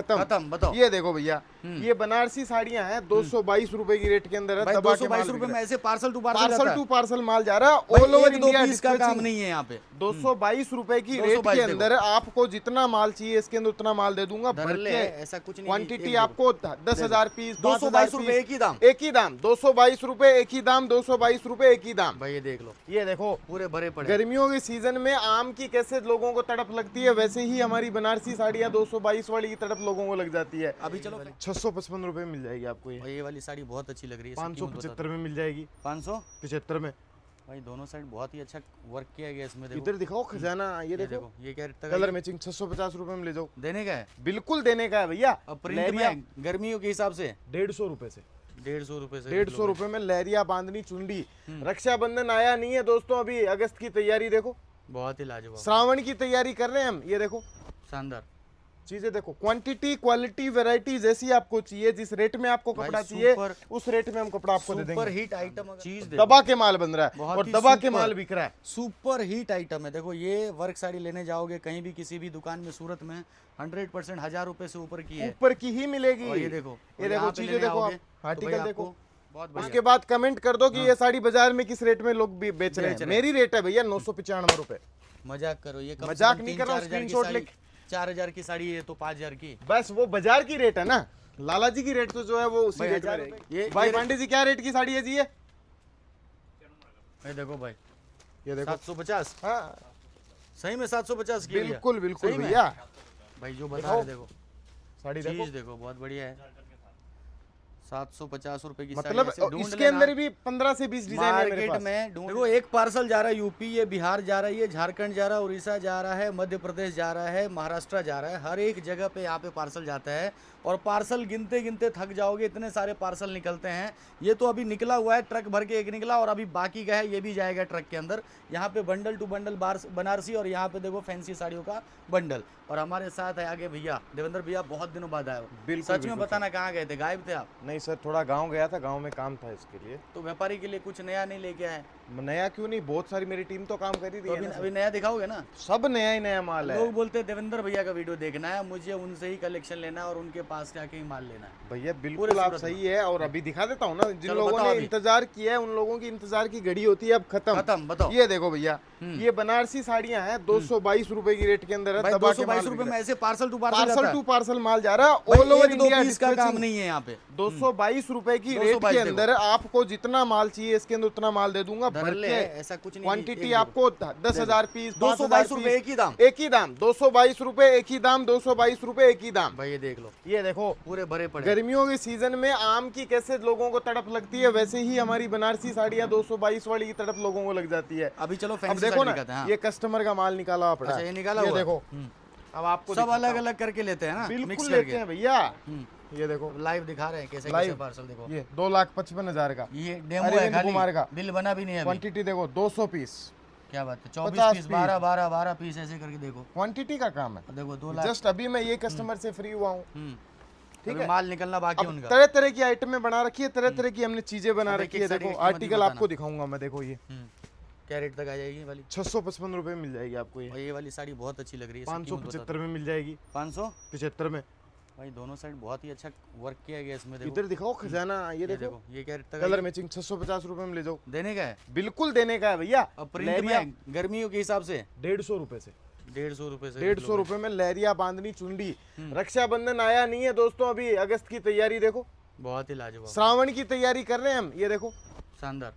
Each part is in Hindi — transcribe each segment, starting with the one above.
खत्म। बताओ। ये देखो भैया, ये बनारसी साड़ियां हैं 222 रुपए की रेट के अंदर है। भाई दबा के 222 माल रुपए बिक में रहा है। ऐसे parcel to parcel to parcel माल जा रहा है भाई, ऑल ओवर एक दो इंडिया। पीस का काम नहीं है यहाँ पे। 222 रुपए की रेट 222 के अंदर आपको जितना माल चाहिए इसके अंदर उतना माल दे दूंगा भर धड़ल्ले के। है, ऐसा कुछ नहीं। क्वांटिटी एक आपको 10,000 पीस, 222 रुपए एक ही दाम। एक ही दाम 222 रुपए एक ही दाम, 222 रुपए एक ही दाम। भाई ये देख लो, ये देखो पूरे भरे पड़े। गर्मियों के सीजन में आम की कैसे लोगों को तड़प लगती है, वैसे ही हमारी बनारसी साड़ियां 222 वाली की तड़प लोगों को लग जाती है। अभी चलो 655 रुपए मिल जाएगी आपको ये। भाई ये वाली साड़ी बहुत अच्छी लग रही है। 575 में मिल जाएगी। 575 में भाई दोनों साइड बहुत ही अच्छा वर्क किया गया इसमें। देखो इधर दिखाओ खजाना, ये देखो ये क्या रेट तक कलर मैचिंग 650 रुपए में ले जाओ। देने का है? बिल्कुल देने का है भैया। अब प्रिंट में गर्मियों के हिसाब से 150 रुपए से 150 रुपए से 150 रुपए में लहरिया बांधनी चुंडी। रक्षाबंधन आया नहीं है दोस्तों, अभी अगस्त की तैयारी देखो, बहुत ही लाजवाब। श्रावण की तैयारी कर रहे हैं हम। ये देखो शानदार चीजें देखो, क्वांटिटी क्वालिटी वैरायटी जैसी आपको चाहिए, जिस रेट में आपको भाई कपड़ा चाहिए सुपर- उस रेट में हम कपड़ा आपको दे सुपर देंगे। हिट आइटम चीज दबा के माल बन रहा है बहुत और ही दबा के सुपर। माल बिक रहा है। सुपर हिट आइटम है। देखो ये वर्क साड़ी लेने जाओगे कहीं भी किसी भी दुकान में सूरत में 100% 1000 रुपए से ऊपर की है। ऊपर की ही मिलेगी। और ये देखो, ये और देखो यहाँ पे चीजें लेने देखो, आओगे आप तो आर्टिकल भाई देखो। आपको बहुत बढ़िया। उसके बाद कमेंट कर दो कि ये साड़ी बाजार में किस रेट में लोग बेच रहे हैं। मेरी रेट है भैया 995 रुपए। मजाक करो, ये कम मजाक से कम नहीं कर रहा हूँ, 3-4 हजार की स्क्रीनशॉट साड़ी- लिख। 4000 की साड़ी है तो 5000 की। बस वो बाजार की रेट है ना, लाला जी की रेट तो जो है वो उसी भाई रेट में 1000 रहेगी। ये भाई पांडे जी क्या रेट की साड़ी है जी ये? ये देखो भाई, ये देखो 750। हाँ सही में 750 की है भैया। बिल्कुल बिल्कुल सही में? भैया। भाई जो बता दिखाओ। रहे देखो, साड़ी देखो, चीज देखो बहुत बढ़िया है। 750 रुपए की मतलब साड़ी ऐसे ढूंढ इसके लेना। अंदर भी 15 से 20 डिजाइन है मेरे मार्केट पास। में देखो, एक पार्सल जा रहा है यूपी, ये बिहार जा रहा है, ये झारखंड जा रहा है, उड़ीसा जा रहा है, मध्य प्रदेश जा रहा है, महाराष्ट्र जा रहा है। हर एक जगह पे यहाँ पे पार्सल जाता है और पार्सल गिनते गिनते थक जाओगे, इतने सारे पार्सल निकलते हैं। ये तो अभी निकला हुआ है, ट्रक भर के एक निकला और अभी बाकी का है, ये भी जाएगा ट्रक के अंदर। यहाँ पे बंडल टू बंडल बनारसी और यहाँ पे देखो फैंसी साड़ियों का बंडल। और हमारे साथ है आगे भैया देवेंद्र भैया, बहुत दिनों बाद आए हो। बिल्कुल, सच में बिल्कुल बताना, कहाँ गए थे, गायब थे आप? नहीं सर, थोड़ा गांव गया था, गांव में काम था इसके लिए। तो व्यापारी के लिए कुछ नया नहीं लेके आए? नया क्यों नहीं, बहुत सारी मेरी टीम तो काम कर ही तो रही अभी है ना। अभी नया दिखाओगे ना? सब नया ही नया माल है लोग बोलते हैं देवेंद्र भैया का वीडियो देखना है, मुझे उनसे ही कलेक्शन लेना है और उनके पास जाके ही माल लेना है। भैया। पूरे बिल्कुल आप सूरत सही है, और अभी दिखा देता हूँ ना, जिन चलो लोगों बताओ ने अभी। इंतजार किया है उन लोगों की इंतजार की घड़ी होती है अब खत्म। बताओ। ये देखो भैया, ये बनारसी साड़ियां हैं 222 रुपए की रेट के अंदर है। भाई दबा के 222 माल रुपए बिक में रहा है। ऐसे parcel to parcel to parcel माल जा रहा है भाई, ऑल ओवर एक दो इंडिया। पीस का काम नहीं है यहाँ पे। 222 रुपए की रेट 222 के अंदर आपको जितना माल चाहिए इसके अंदर उतना माल दे दूंगा भर धड़ल्ले के। है, ऐसा कुछ नहीं। क्वांटिटी एक आपको 10,000 पीस, 222 रुपए एक ही दाम। एक ही दाम 222 रुपए एक ही दाम, 222 रुपए एक ही दाम। भाई ये देख लो, ये देखो पूरे भरे पड़े। गर्मियों के सीजन में आम की कैसे लोगों को तड़प लगती है, वैसे ही हमारी बनारसी साड़ियां 222 वाली की तड़प लोगों को लग जाती है। अभी चलो अब फैंसी देखो साड़ी ना, दिखाते हैं। हाँ। ये कस्टमर का माल निकाला पड़ा अच्छा, है। ये निकाला ये हुआ है। देखो, अब आपको सब दिखाता अलग हूं। अलग करके लेते हैं ना, मिक्स बिल्कुल करके। लेते हैं भैया। ये देखो लाइव दिखा रहे हैं कैसे कैसे लाइव पार्सल। देखो ये 2,55,000 का, ये डेमो है अरविंद खाली, कुमार का। बिल बना भी नहीं है अभी। क्वांटिटी देखो 200 पीस। क्या बात है, 50 24 पीस, पीस। 12 पीस ऐसे करके देखो। क्वांटिटी का काम है। देखो 2 लाख। जस्ट अभी मैं ये कस्टमर से फ्री हुआ हूँ। ठीक ठीक है, है। माल निकलना बाकी अब उनका। तरह तरह की आइटमें बना रखी है, तरह तरह की हमने चीजें बना अब रखी एक-एक है। साड़ी देखो की कीमत आर्टिकल बताना। आपको दिखाऊंगा मैं। देखो ये क्या रेट तक आ जाएगी वाली? 655 रुपए मिल जाएगी आपको ये। और ये वाली साड़ी बहुत अच्छी लग रही है। 575 में मिल जाएगी। 575 में भाई दोनों साइड बहुत ही अच्छा वर्क किया गया इसमें। देखो इधर दिखाओ खजाना, ये देखो ये क्या रेट तक कलर मैचिंग 650 रुपए में ले जाओ। देने का है? बिल्कुल देने का है भैया। अब प्रिंट में गर्मियों के हिसाब से 150 रुपए से 150 रुपए से 150 रुपए में लहरिया बांधनी चुंडी। रक्षाबंधन आया नहीं है दोस्तों, अभी अगस्त की तैयारी देखो, बहुत ही लाजवाब। श्रावण की तैयारी कर रहे हैं हम। ये देखो शानदार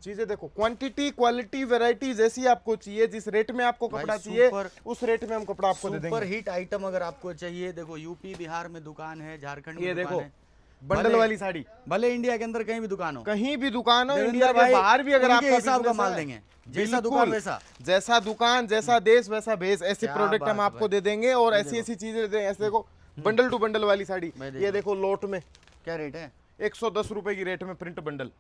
चीजें देखो, क्वांटिटी क्वालिटी वैरायटी जैसी आपको चाहिए, जिस रेट में आपको भाई कपड़ा चाहिए सुपर- उस रेट में हम कपड़ा आपको दे सुपर देंगे। हिट आइटम अगर आपको चाहिए, देखो यूपी बिहार में दुकान है, झारखंड में ये दुकान देखो है। बंडल भले- वाली साड़ी, भले इंडिया के अंदर कहीं भी दुकान हो, कहीं भी दुकान हो, देवेंद्र इंडिया के भाई बाहर भी अगर उनके आपका हिसाब का business माल है, देंगे। जैसा बिल्कुल, दुकान वैसा। जैसा दुकान जैसा देश वैसा भेष, ऐसे क्या प्रोडक्ट हम बात आपको भाई। दे देंगे। और ऐसी ऐसी चीजें दे, ऐसे देखो बंडल टू बंडल वाली साड़ी, भाई ये देखो लोट में क्या रेट है? 110 रुपए की रेट में प्रिंट बंडल।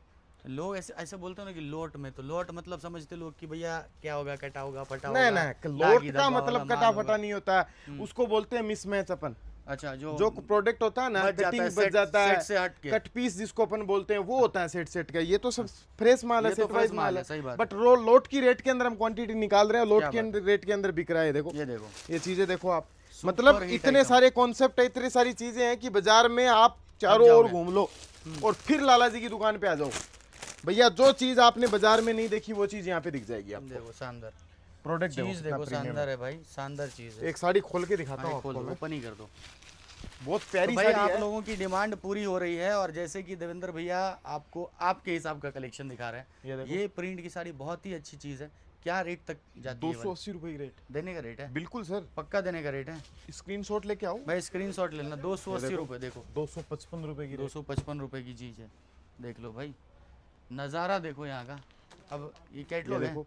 लोग ऐसे ऐसे बोलते हैं ना कि लोट में, तो लोट मतलब समझते लोग कि भैया क्या होगा, कटा होगा, फटा होगा। नहीं नहीं, लोट दागी का धब्बा मतलब वाला कटा माल फटा होगा। नहीं होता है, उसको बोलते हैं मिसमैच। अपन अच्छा, जो प्रोडक्ट होता है ना, बच जाता कटिंग है, बच सेट- जाता सेट से है, हट के। कट पीस जिसको अपन बोलते हैं वो होता है सेट सेट का। ये तो सब फ्रेश माल है, ये तो सेट वाइज fresh माल माल है। है, सही बात बट लोट की रेट के अंदर हम क्वांटिटी निकाल रहे हैं, लोट क्या के रेट के अंदर बिक रहा है। देखो ये देखो ये चीजें देखो आप, मतलब Super hit इतने item। सारे कॉन्सेप्ट है, इतनी सारी चीजें हैं कि बाजार में आप चारों ओर घूम लो और फिर लाला जी की दुकान पे आ जाओ भैया। जो चीज आपने बाजार में नहीं देखी वो चीज यहाँ पे दिख जाएगी आपको। देखो शानदार प्रोडक्ट चीज, देखो शानदार है भाई, शानदार चीज है। एक साड़ी खोल के दिखाता हूँ खोल आपको दो, मैं। ओपन ही कर दो। बहुत तो प्यारी भाई साड़ी आप है। लोगों की डिमांड पूरी हो रही है, और जैसे कि देवेंद्र भैया आपको आपके हिसाब का कलेक्शन दिखा रहे ये हैं। देखो। ये प्रिंट की साड़ी बहुत ही अच्छी चीज है। क्या रेट तक जाती है? 280 रुपए की रेट। देने का रेट है? बिल्कुल सर, पक्का देने का रेट है? स्क्रीनशॉट लेके आओ भाई स्क्रीनशॉट लेना। 280 रुपये देखो, 255 रुपए की रेट। 255 रुपये की चीज़ है। देख लो भाई, नज़ारा देखो यहाँ का। अब ये कैटलॉग है, देखो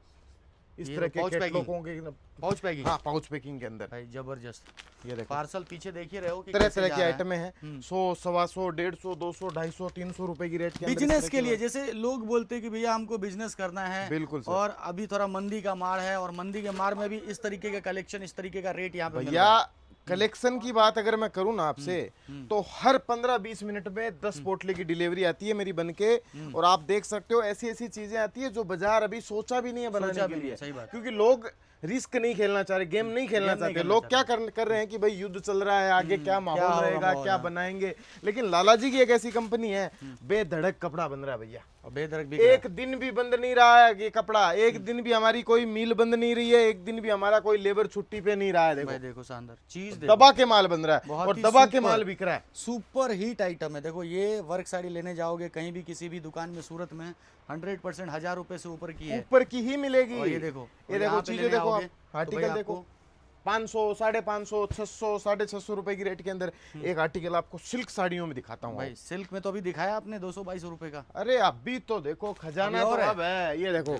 इस ये तरह के pouch packing। कैटलॉगों के पाउच पैकिंग। हाँ पाउच पैकिंग के अंदर भाई जबरदस्त। ये देखो पार्सल पीछे देख ही रहे हो कि तरह कैसे तरह जा की रहा है। आइटमें हैं। 100, 125, 150, 200, 250, 300 रुपए की रेट के अंदर इस बिजनेस तरह के की लिए, जैसे लोग बोलते हैं कि भैया हमको बिजनेस करना है, बिल्कुल सर। और अभी थोड़ा मंदी का मार है, और मंदी के मार में भी इस तरीके का कलेक्शन, इस तरीके का रेट यहाँ पे मिल रहा है। भैया कलेक्शन की बात अगर मैं करूं ना आपसे, तो हर 15-20 मिनट में 10 पोटली की डिलीवरी आती है मेरी बन के। और आप देख सकते हो ऐसी ऐसी चीजें आती है जो बाजार अभी सोचा भी नहीं है बनाने सोचा के भी नहीं लिए। है, सही बात। क्योंकि लोग रिस्क नहीं खेलना चाह रहे, गेम नहीं खेलना चाहते। लोग क्या कर रहे हैं कि भाई युद्ध चल रहा है, आगे क्या माहौल होगा रहेगा, माहौल, क्या हाँ। बनाएंगे। लेकिन लाला जी की एक ऐसी कंपनी है, बेधड़क कपड़ा बन रहा है भैया। और बेदरक भी एक दिन भी बंद नहीं रहा है ये कपड़ा, एक दिन भी हमारी कोई मिल बंद नहीं रही है, एक दिन भी हमारा कोई लेबर छुट्टी पे नहीं रहा है। भाई देखो देखो शानदार चीज, देखो दबा के माल बन रहा है बहुत और ही दबा के सुपर। माल बिक रहा है। सुपर हिट आइटम है। देखो ये वर्क साड़ी लेने जाओगे कहीं भी, किसी भी दुकान में सूरत में 100% 1000 रुपए से ऊपर की है। ऊपर की ही मिलेगी। और ये देखो, ये देखो चीजें देखो आप, आर्टिकल देखो 500, 550, 600, 650 रुपए की रेट के अंदर एक आर्टिकल आपको सिल्क साड़ियों में दिखाता हूँ। भाई सिल्क में तो अभी दिखाया आपने 222 रुपए का। अरे अभी तो देखो खजाना अभी तो और है। अब है। ये देखो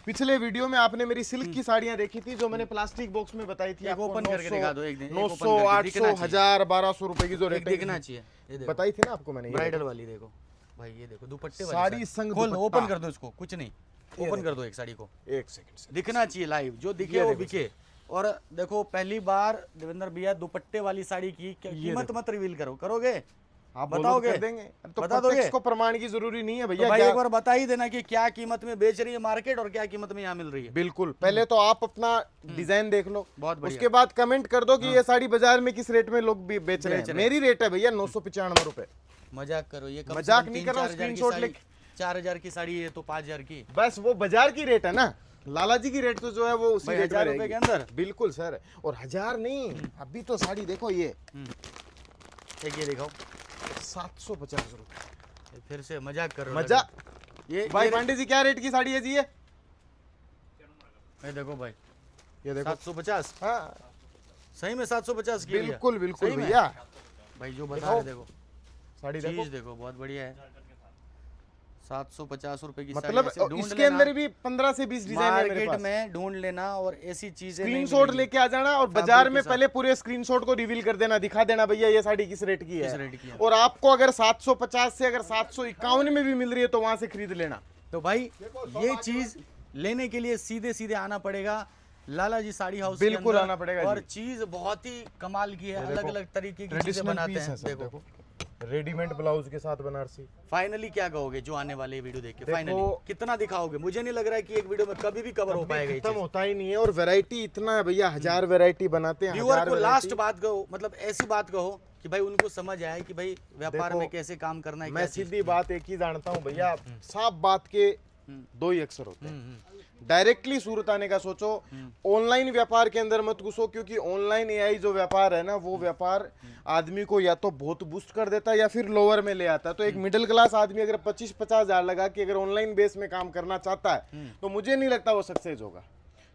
पिछले वीडियो में आपने मेरी सिल्क की साड़ियां देखी थी जो मैंने प्लास्टिक बॉक्स में बताई थी एक आपको। ओपन करके दिखा दो एक दिन, एक 900, ओपन करके 800, दिखना चाहिए। 1000, 1200 रुपए की जो एक रेट दिखना चाहिए। ये देखो बताई थी ना आपको मैंने। ये ब्राइडल वाली, देखो भाई ये देखो दुपट्टे वाली साड़ी संग खोल दो, दुपट्टा। ओपन कर दो इसको, कुछ नहीं, ओपन कर दो एक साड़ी को। एक सेकंड से दिखना चाहिए लाइव, जो दिखे वो बिके। और देखो पहली बार देवेंद्र भैया दुपट्टे वाली साड़ी की कीमत मत रिवील करो, करोगे? आप बताओगे? कर देंगे तो बता प्रत्यक्ष दोगे? को प्रमाण की जरूरी नहीं है तो भैया। भाई क्या- एक बार बता ही देना कि क्या कीमत में बेच रही है मार्केट और क्या कीमत में यहाँ मिल रही है। बिल्कुल, पहले तो आप अपना डिजाइन देख लो, बहुत बढ़िया। उसके बाद कमेंट कर दो कि ये साड़ी बाजार में किस रेट में लोग भी बेच रहे हैं। मेरी रेट है भैया 995 रुपए। मजाक करो, ये कम मजाक से कम नहीं 3-4 कर रहा हूँ, हजार की स्क्रीनशॉट साड़ी, लेके। 4000 की साड़ी है तो 5000 की। बस वो बाजार की रेट है ना, लाला जी की रेट तो जो है वो उसी भाई रेट में 1000 रुपए रहेगी। के अंदर। बिल्कुल सर, और 1000 नहीं, अभी तो साड़ी देखो ये एक ये दिखाओ, 750 रुपए। ये फिर से मजाक कर रहे हो। मजा ये भाई पांडे जी क्या रेट की साड़ी है जी ये? ये देखो भाई ये देखो 750, हाँ सही में 750 की है भैया? बिल्कुल बिल्कुल सही में? भैया। भाई जो बता रहे देखो, साड़ी देखो चीज देखो बहुत बढ़िया है। 750 रुपए की मतलब साड़ी, ऐसे ढूंढ इसके लेना। अंदर भी 15 से 20 डिजाइन है मेरे मार्केट पास। में ढूंढ लेना और ऐसी चीजें नहीं स्क्रीनशॉट मिलेंगी। लेके आ जाना और बाजार में पहले पूरे स्क्रीनशॉट को रिवील कर देना, दिखा देना भैया ये साड़ी किस रेट की किस है। रेट की है। और आपको अगर 750 से अगर 751 में भी मिल रही है तो वहां से खरीद लेना। तो भाई ये चीज लेने के लिए सीधे सीधे आना पड़ेगा लाला जी साड़ी हाउस के बिल्कुल अंदर। आना पड़ेगा और जी। चीज बहुत ही कमाल की है, अलग अलग तरीके की चीजें ट्रेडिशनल बनाते पीस हैं। है सब, देखो देखो रेडीमेड ब्लाउज के साथ बनारसी। फाइनली क्या कहोगे जो आने वाले वीडियो देख के? देखो- फाइनली कितना दिखाओगे? मुझे नहीं लग रहा है कि एक वीडियो में कभी भी कवर हो पाएगा ये खत्म चीज। होता ही नहीं है और वैरायटी इतना है भैया, 1000 वैरायटी बनाते हैं। व्यूअर 1000 को लास्ट variety। बात कहो, मतलब ऐसी बात कहो कि भाई उनको समझ आए कि भाई व्यापार देखो, में कैसे काम करना है। मैं क्या चीज़। सीधी बात एक ही जानता हूँ भैया, साफ बात के दो ही अक्षर होते हैं। हम्म। डायरेक्टली सूरत आने का सोचो, ऑनलाइन व्यापार के अंदर मत घुसो, क्योंकि ऑनलाइन एआई जो व्यापार है ना, वो व्यापार आदमी को या तो बहुत बूस्ट कर देता है या फिर लोअर में ले आता है। तो एक मिडिल क्लास आदमी अगर 25-50 हजार लगा कि अगर ऑनलाइन बेस में काम करना चाहता है तो मुझे नहीं लगता वो सक्सेस होगा।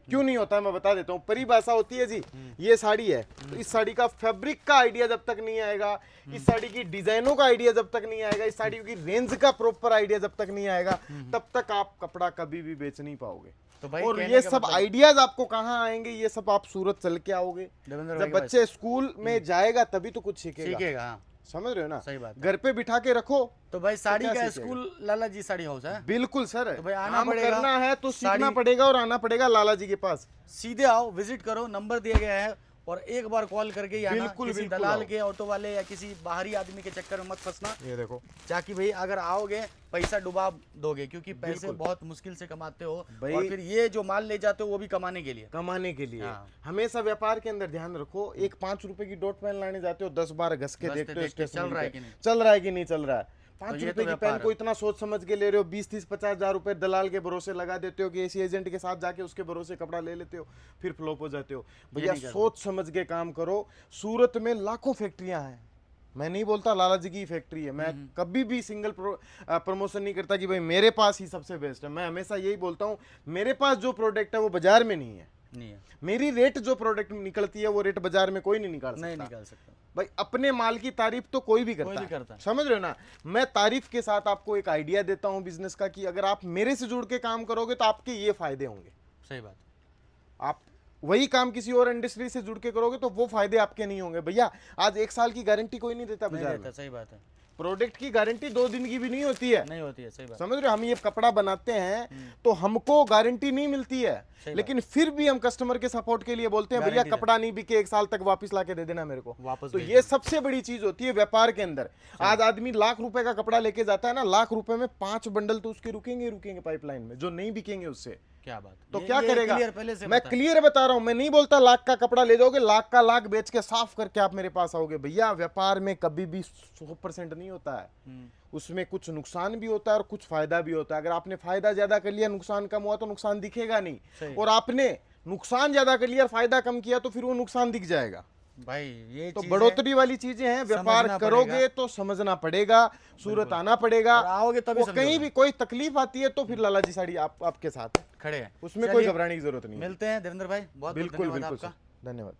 क्यों नहीं होता है मैं बता देता हूँ। परिभाषा होती है जी, ये साड़ी है तो इस साड़ी का फैब्रिक का आइडिया जब तक नहीं आएगा, इस साड़ी की डिजाइनों का आइडिया जब तक नहीं आएगा, इस साड़ी की रेंज का प्रॉपर आइडिया जब तक नहीं आएगा, तब तक आप कपड़ा कभी भी बेच नहीं पाओगे। तो भाई और कहने ये का सब मतलब- आइडियाज आपको कहाँ आएंगे? ये सब आप सूरत चल के आओगे, देवेंद्र भाई जब के पास। बच्चे स्कूल में जाएगा तभी तो कुछ सीखेगा। सीखेगा, हाँ समझ रहे हो ना? सही बात है। घर पे बिठा के रखो तो भाई साड़ी क्या का सीखेगा? स्कूल लाला जी साड़ी हाउस है। बिल्कुल सर, तो भाई आना काम पड़ेगा। करना है तो सीखना साड़ी- पड़ेगा और आना पड़ेगा लाला जी के पास। सीधे आओ, विजिट करो, नंबर दिया गया है, और एक बार कॉल करके ही आना, बिल्कुल, किसी बिल्कुल दलाल आओ। के, ऑटो वाले या किसी बाहरी आदमी के चक्कर में मत फंसना। ये देखो जाकि भाई अगर आओगे पैसा डुबा दोगे, क्योंकि पैसे बिल्कुल। बहुत मुश्किल से कमाते हो भाई- और फिर ये जो माल ले जाते हो वो भी कमाने के लिए। कमाने के लिए हाँ। हमेशा व्यापार के अंदर ध्यान रखो, एक 5 रुपए की डॉट पेन लाने जाते हो, 10 बार घस के घसते देखते हो देखते स्टेशन चल रहा है कि नहीं। चल रहा है कि नहीं चल रहा है। 5 ये तो रुपए की व्यापार पेन है। को इतना सोच समझ के ले रहे हो, 20-30-50 हजार रुपए दलाल के भरोसे लगा देते हो कि ऐसी एजेंट के साथ जाके उसके भरोसे कपड़ा ले लेते हो, फिर फ्लॉप हो जाते हो। भैया नहीं करना। सोच समझ के काम करो। सूरत में लाखों फैक्ट्रियां हैं, मैं नहीं बोलता लाला जी की फैक्ट्री है, मैं कभी भी सिंगल प्रमोशन नहीं करता कि भाई मेरे पास ही सबसे बेस्ट है। मैं हमेशा यही बोलता हूँ, मेरे पास जो प्रोडक्ट है वो बाजार में नहीं है, नहीं है, मेरी रेट जो प्रोडक्ट निकलती है वो रेट बाजार में कोई नहीं निकाल नहीं सकता। निकाल सकता। भाई अपने माल की तारीफ तो कोई भी करता कोई भी है, करता है। समझ रहे हो ना। मैं तारीफ के साथ आपको एक आइडिया देता हूं बिजनेस का कि अगर आप मेरे से जुड़ के काम करोगे तो आपके ये फायदे होंगे। सही बात। आप वही काम किसी और इंडस्ट्री से जुड़ के करोगे तो वो फायदे आपके नहीं होंगे। भैया आज 1 साल की गारंटी कोई नहीं देता नहीं बाजार रहता, में। सही बात है। प्रोडक्ट की गारंटी 2 दिन की भी नहीं होती है, नहीं होती है, सही बात। समझ रहे हो। हम ये कपड़ा बनाते हैं तो हमको गारंटी नहीं मिलती है, सही लेकिन फिर भी हम कस्टमर के सपोर्ट के लिए बोलते हैं भैया गारंटी कपड़ा नहीं बिके 1 साल तक वापस लाके दे देना मेरे को। वापस तो भेज ये सबसे बड़ी चीज होती है व्यापार के अंदर। आज आदमी लाख रुपए का कपड़ा लेके जाता है ना, लाख रुपए में 5 बंडल तो उसके रुकेंगे ही रुकेंगे पाइपलाइन में, जो नहीं बिकेंगे उससे। क्या बात। तो ये- क्या ये करेगा। क्लियर पहले से मैं बता। क्लियर बता रहा हूं, मैं नहीं बोलता लाख का कपड़ा ले जाओगे, लाख का लाख बेच के साफ करके आप मेरे पास आओगे। भैया व्यापार में कभी भी 100% नहीं होता है, उसमें कुछ नुकसान भी होता है और कुछ फायदा भी होता है। अगर आपने फायदा ज्यादा कर लिया, नुकसान कम हुआ तो नुकसान दिखेगा नहीं, सही। और आपने नुकसान ज्यादा कर लिया और फायदा कम किया तो फिर वो नुकसान दिख जाएगा। भाई ये तो चीज़ बढ़ोतरी वाली चीजें हैं, व्यापार समझना करोगे पड़ेगा। तो समझना पड़ेगा, सूरत आना पड़ेगा। और आओगे तभी वो समझोगे। कहीं भी कोई तकलीफ आती है तो फिर लाला जी साड़ी आपके साथ है, खड़े हैं, उसमें कोई चलिए, घबराने की जरूरत नहीं है। मिलते हैं देवेंद्र भाई, बहुत बहुत बिल्कुल धन्यवाद बिल्कुल आपका। सर, धन्यवाद।